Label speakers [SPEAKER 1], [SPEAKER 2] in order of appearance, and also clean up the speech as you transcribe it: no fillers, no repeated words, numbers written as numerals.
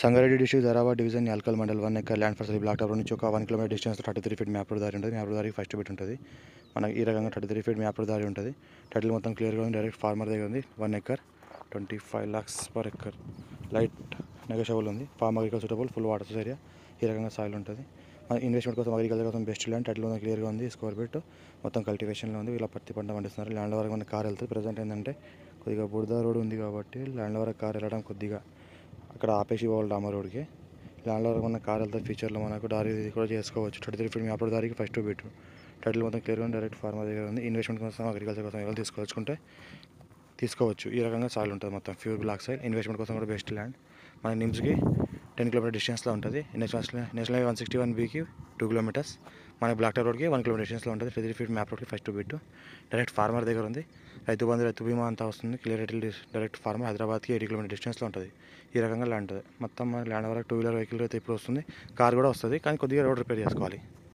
[SPEAKER 1] Sangareddy district ధరాబాద్ division Yalkal mandal 1 acre land for black top నుంచి ఒక 1 kilometre distance 33 feet map road దారి ఉంటుంది. మ్యాప్ రోడ్ దారికి ఫస్ట్ బిట్ ఉంటుంది. మనకి ఈ రకంగా 33 ఫీట్ మ్యాప్ రోడ్ దారి ఉంటుంది. టైటిల్ మొత్తం క్లియర్గా ఉంది. డైరెక్ట్ ఫార్మర్ దగ్గర ఉంది. 1 acre 25 lakhs per acre. Light negotiable ఉంది. Farm agriculture suitable, full water area. ఈ రకంగా సాయిల్ ఉంటుంది. మన ఇన్వెస్ట్మెంట్ కోసం అగ్రికల్చర్ కోసం బెస్ట్ ల్యాండ్. టైటిల్ మొత్తం క్లియర్గా ఉంది. స్క్వేర్ బిట్ మొత్తం కల్టివేషన్లో ఉంది. ఇలా పత్తి పంట పండిస్తున్నారు. ల్యాండ్ వరకు మన కార్ వెళ్తుంది. ప్రజెంట్ ఏంటంటే కొద్దిగా బురద రోడ్ ఉంది కాబట్టి ల్యాండ్ వరకు కార్ వెళ్ళడం కొద్దిగా అక్కడ ఆపేసి పోవాలి డామర్ రోడ్కి. ల్యాండ్ వరకు మన కార్ వెళ్తే ఫ్యూచర్లో మనకు దారి కూడా చేసుకోవచ్చు. 33 ఫీట్ అప్పుడు దారికి ఫస్ట్ బిట్. టైటిల్ మొత్తం క్లియర్గా డైరెక్ట్ ఫార్మర్ దగ్గర ఉంది. ఇన్వెస్ట్మెంట్ కోసం అగ్రికల్చర్ కోసం ఎవరు తీసుకోవచ్చు. ఈ రకంగా సాయిల్ ఉంటుంది. మొత్తం ప్యూర్ బ్లాక్ సాయిల్. ఇన్వెస్ట్మెంట్ కోసం కూడా బెస్ట్ ల్యాండ్. మన నిమ్స్కి 10 కిలోమీటర్ డిస్టెన్స్లో ఉంటుంది. నేషనల్ 161Bకి 2 కిలోమీటర్స్. మన బ్లాక్ టాప్ రోడ్కి 1 కిలోమీటర్ డిస్టెన్స్లో ఉంటుంది. 33 ఫీట్ మ్యాప్ రోడ్కి ఫస్ట్ బిట్. డైరెక్ట్ ఫార్మర్ దగ్గర ఉంది. రైతు బంధు, రైతు బీమా అంతా వస్తుంది. Clear title. డైరెక్ట్ ఫార్మర్ హైదరాబాద్కి 80 కిలోమీటర్ డిస్టెన్స్లో ఉంటుంది. ఈ రకంగా ల్యాండ్ ఉంటుంది. మొత్తం మన ల్యాండ్ వరకు 2 వీలర్ వెహికల్ అయితే ఇప్పుడు వస్తుంది. కార్ కూడా వస్తుంది, కానీ కొద్దిగా రోడ్ రిపేర్ చేసుకోవాలి.